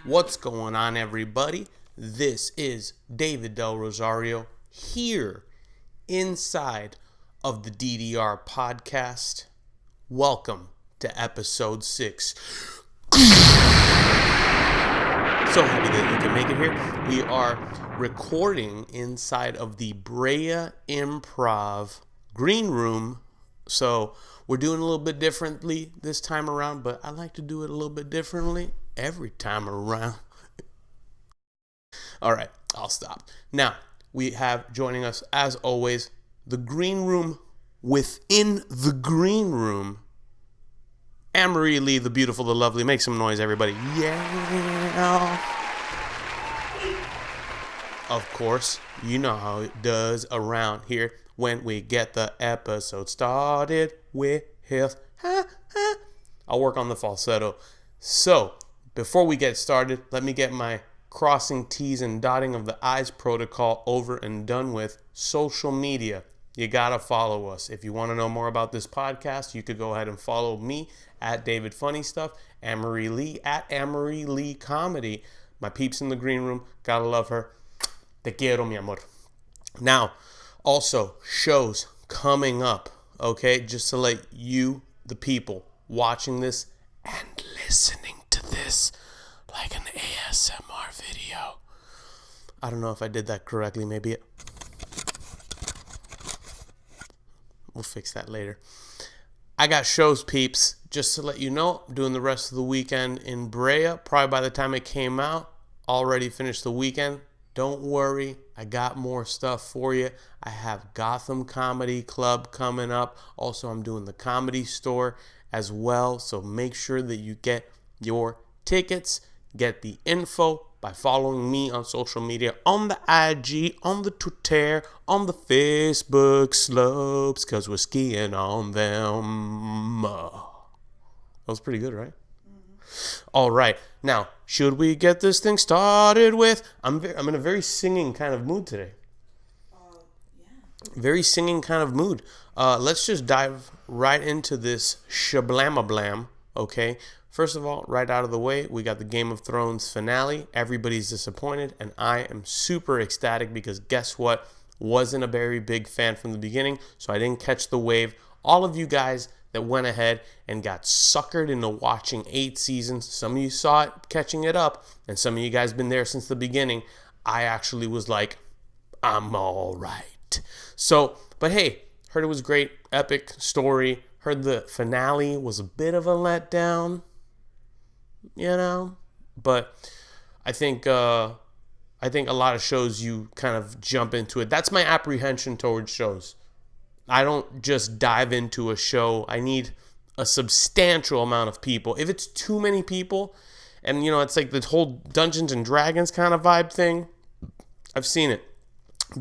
What's going on, everybody? This is David Del Rosario here inside of the DDR podcast. Welcome to episode 6. So happy that you can make it here. We are recording inside of the Brea Improv Green Room. So we're doing a little bit differently this time around, but I like to do it a little bit differently every time around. All right, I'll stop. Now, we have joining us, as always, the green room within the green room. Anne-Marie Lee, the beautiful, the lovely. Make some noise, everybody. Yeah. Of course, you know how it does around here when we get the episode started with I'll work on the falsetto. So, before we get started, let me get my crossing T's and dotting of the I's protocol over and done with. Social media. You gotta follow us. If you want to know more about this podcast, you could go ahead and follow me at David Funny Stuff, Anne-Marie Lee at Anne-Marie Lee Comedy. My peeps in the green room, gotta love her. Te quiero, mi amor. Now, also, shows coming up, okay? Just to let you, the people, watching this and listening to this like an ASMR video. I don't know if I did that correctly. Maybe we'll fix that later. I got shows, peeps. Just to let you know, I'm doing the rest of the weekend in Brea. Probably by the time it came out, already finished the weekend. Don't worry, I got more stuff for you. I have Gotham Comedy Club coming up. Also, I'm doing the Comedy Store as well. So make sure that you get your tickets. Get the info by following me on social media, on the IG, on the Twitter, on the Facebook slopes, because we're skiing on them. That was pretty good, right? All right. Now, should we get this thing started with? I'm in a very singing kind of mood today. Very singing kind of mood. Let's just dive right into this shablamablam, okay? First of all, right out of the way, we got the Game of Thrones finale. Everybody's disappointed, and I am super ecstatic because guess what? Wasn't a very big fan from the beginning, so I didn't catch the wave. All of you guys that went ahead and got suckered into watching 8 seasons. Some of you saw it catching it up, and some of you guys been there since the beginning. I actually was like, I'm all right. So, but hey, heard it was great, epic story. Heard the finale was a bit of a letdown, you know. But I think a lot of shows you kind of jump into it. That's my apprehension towards shows. I don't just dive into a show. I need a substantial amount of people. If it's too many people, and you know, it's like the whole Dungeons and Dragons kind of vibe thing. I've seen it.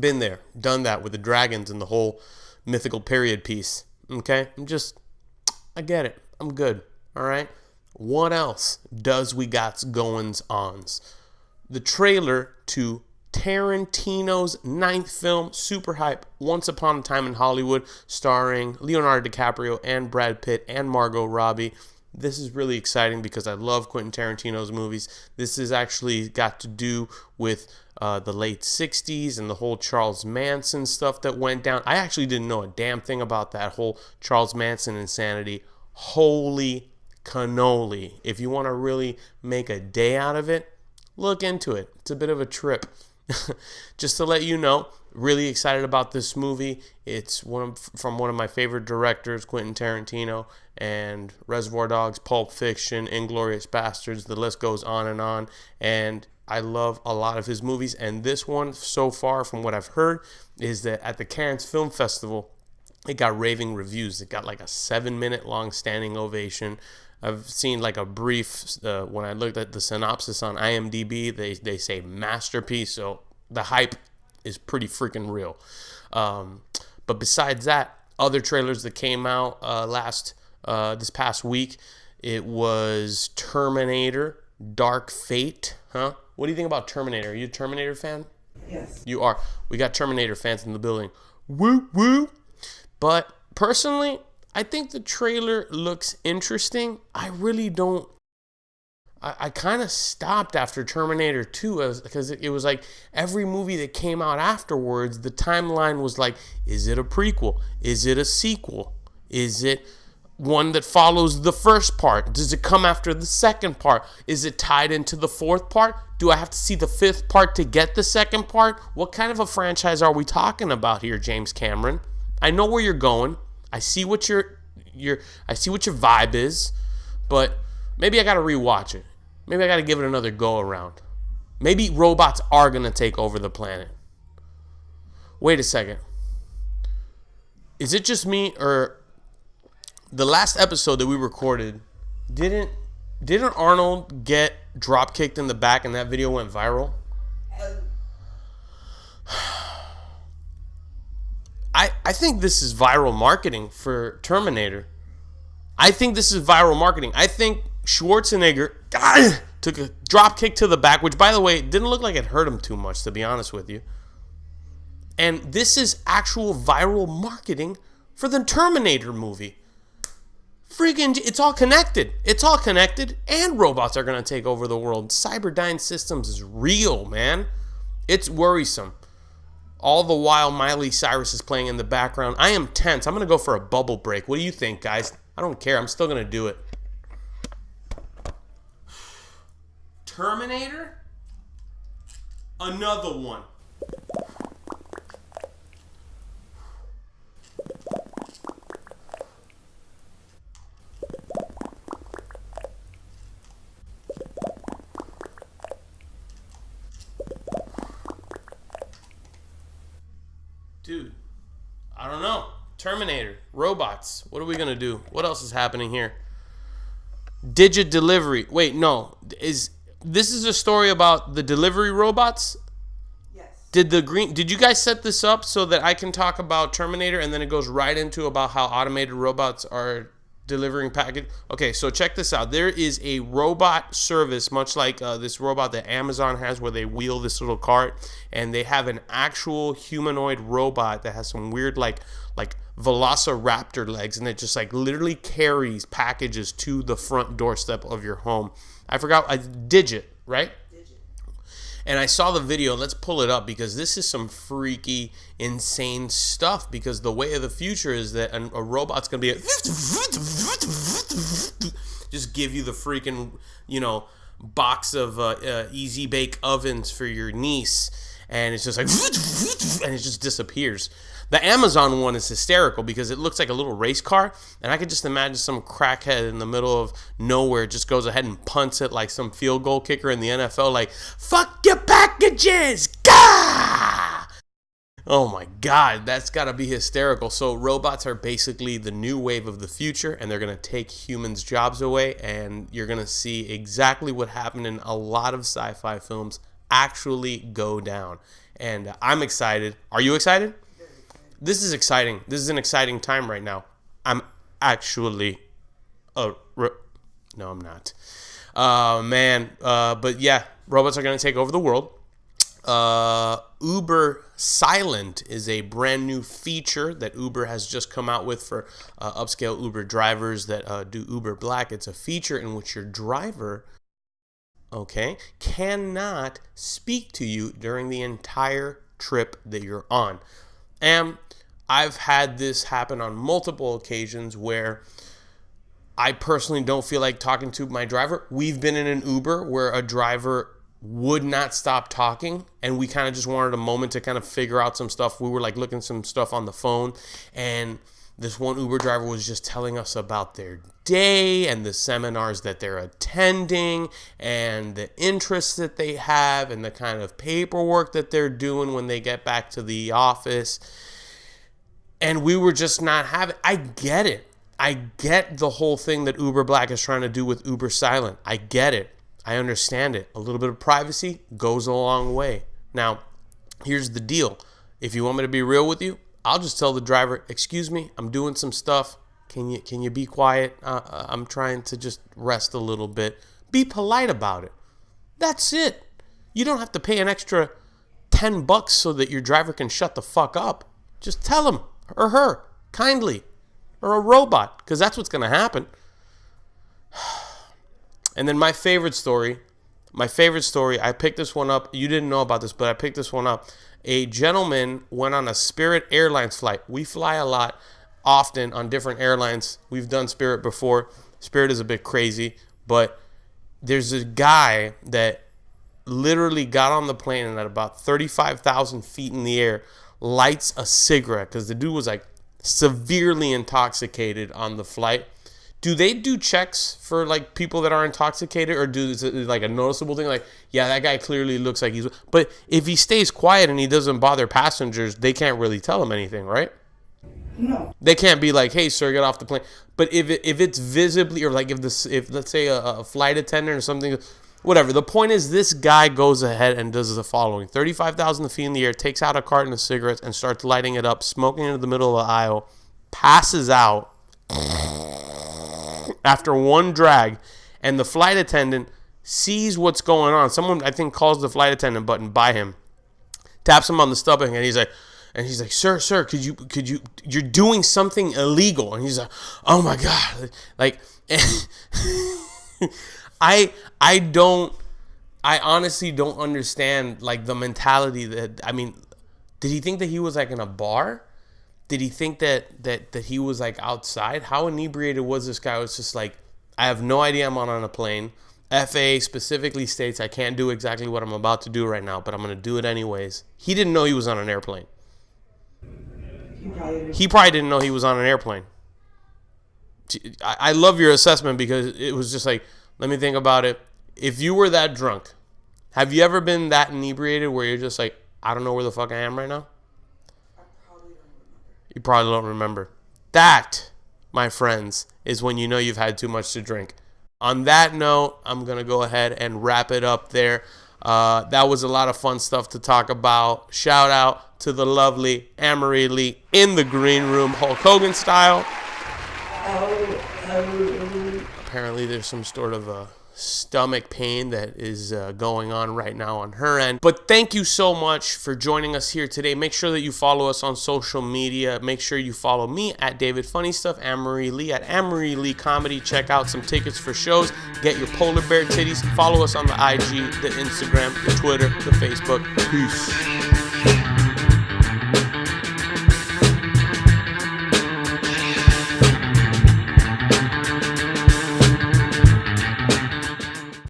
Been there. Done that with the dragons and the whole mythical period piece. Okay? I get it. I'm good. All right? What else does we got goings ons? The trailer to Tarantino's 9th film, super hype, Once Upon a Time in Hollywood, starring Leonardo DiCaprio and Brad Pitt and Margot Robbie. This is really exciting because I love Quentin Tarantino's movies. This is actually got to do with the late 60s and the whole Charles Manson stuff that went down. I actually didn't know a damn thing about that whole Charles Manson insanity. Holy cannoli. If you want to really make a day out of it, look into it. It's a bit of a trip. Just to let you know, really excited about this movie. It's from one of my favorite directors, Quentin Tarantino, and Reservoir Dogs, Pulp Fiction, Inglourious Bastards, the list goes on. And I love a lot of his movies. And this one, so far, from what I've heard, is that at the Cannes Film Festival, it got raving reviews. It got like a 7-minute long standing ovation. I've seen like a brief, when I looked at the synopsis on IMDb, they say masterpiece, so the hype is pretty freaking real. But besides that, other trailers that came out this past week, it was Terminator, Dark Fate, huh? What do you think about Terminator? Are you a Terminator fan? Yes. You are. We got Terminator fans in the building. Woo, woo. But personally, I think the trailer looks interesting. I really don't I kind of stopped after Terminator 2 because it was like every movie that came out afterwards, the timeline was like, is it a prequel? Is it a sequel? Is it one that follows the first part? Does it come after the second part? Is it tied into the fourth part? Do I have to see the fifth part to get the second part? What kind of a franchise are we talking about here, James Cameron? I know where you're going. I see what your vibe is, but maybe I got to rewatch it. Maybe I got to give it another go around. Maybe robots are going to take over the planet. Wait a second. Is it just me, or the last episode that we recorded, didn't Arnold get drop kicked in the back and that video went viral? I think this is viral marketing for Terminator. I think this is viral marketing. I think Schwarzenegger took a drop kick to the back, which, by the way, didn't look like it hurt him too much, to be honest with you. And this is actual viral marketing for the Terminator movie. Freaking, it's all connected. It's all connected, and robots are going to take over the world. Cyberdyne Systems is real, man. It's worrisome. All the while, Miley Cyrus is playing in the background. I am tense. I'm going to go for a bubble break. What do you think, guys? I don't care. I'm still going to do it. Terminator? Another one. Dude, I don't know. Terminator, robots. What are we going to do? What else is happening here? Digit delivery. Wait, no. This is a story about the delivery robots? Yes. Did you guys set this up so that I can talk about Terminator and then it goes right into about how automated robots are delivering package? Okay, so check this out. There is a robot service, much like this robot that Amazon has, where they wheel this little cart, and they have an actual humanoid robot that has some weird like velociraptor legs, and it just like literally carries packages to the front doorstep of your home. I forgot, Digit, right? Digit. And I saw the video. Let's pull it up because this is some freaky, insane stuff. Because the way of the future is that a robot's gonna be just give you the freaking, box of easy bake ovens for your niece, and it's just like, and it just disappears. The Amazon one is hysterical because it looks like a little race car, and I could just imagine some crackhead in the middle of nowhere just goes ahead and punts it like some field goal kicker in the NFL, like, fuck your packages, gah! Oh my God, that's gotta be hysterical. So robots are basically the new wave of the future, and they're gonna take humans' jobs away, and you're gonna see exactly what happened in a lot of sci-fi films actually go down. And I'm excited. Are you excited? This is exciting. This is an exciting time right now. I'm actually, no, I'm not. Man. But yeah, robots are going to take over the world. Uber Silent is a brand new feature that Uber has just come out with for upscale Uber drivers that do Uber Black. It's a feature in which your driver, cannot speak to you during the entire trip that you're on. And I've had this happen on multiple occasions where I personally don't feel like talking to my driver. We've been in an Uber where a driver would not stop talking, and we kind of just wanted a moment to kind of figure out some stuff. We were like looking some stuff on the phone, and this one Uber driver was just telling us about their day and the seminars that they're attending and the interests that they have and the kind of paperwork that they're doing when they get back to the office. And we were just not having. I get it. I get the whole thing that Uber Black is trying to do with Uber Silent. I get it. I understand it. A little bit of privacy goes a long way. Now, here's the deal. If you want me to be real with you, I'll just tell the driver, excuse me, I'm doing some stuff. Can you be quiet? I'm trying to just rest a little bit. Be polite about it. That's it. You don't have to pay an extra $10 so that your driver can shut the fuck up. Just tell him or her kindly, or a robot, because that's what's going to happen. And then my favorite story, I picked this one up. You didn't know about this, but I picked this one up. A gentleman went on a Spirit Airlines flight. We fly a lot, often on different airlines. We've done Spirit before. Spirit is a bit crazy, but there's a guy that literally got on the plane and at about 35,000 feet in the air lights a cigarette because the dude was like severely intoxicated on the flight. Do they do checks for like people that are intoxicated, or is it like a noticeable thing? Like, yeah, that guy clearly looks like he's. But if he stays quiet and he doesn't bother passengers, they can't really tell him anything, right? No. They can't be like, "Hey, sir, get off the plane." But if it's visibly, or like if let's say a flight attendant or something, whatever. The point is, this guy goes ahead and does the following: 35,000 feet in the air, takes out a carton of cigarettes and starts lighting it up, smoking into the middle of the aisle, passes out after one drag, and the flight attendant sees what's going on. Someone, I think, calls the flight attendant button by him, taps him on the stomach, and he's like, sir, could you, you're doing something illegal. And he's like, oh my God. Like, I honestly don't understand, like, the mentality that, I mean, did he think that he was like in a bar? Did he think that he was like outside? How inebriated was this guy? It was just like, I have no idea I'm on a plane. FAA specifically states I can't do exactly what I'm about to do right now, but I'm going to do it anyways. He didn't know he was on an airplane. He probably didn't know he was on an airplane. I love your assessment because it was just like, let me think about it. If you were that drunk, have you ever been that inebriated where you're just like, I don't know where the fuck I am right now? You probably don't remember. That, my friends, is when you know you've had too much to drink. On that note, I'm going to go ahead and wrap it up there. That was a lot of fun stuff to talk about. Shout out to the lovely Anne-Marie Lee in the green room, Hulk Hogan style. Apparently there's some sort of stomach pain that is going on right now on her end. But thank you so much for joining us here today. Make sure that you follow us on social media. Make sure you follow me at David Funny Stuff, Anne-Marie Lee at Anne-Marie Lee Comedy. Check out some tickets for shows. Get your polar bear titties. Follow us on the IG, the Instagram, the Twitter, the Facebook. Peace.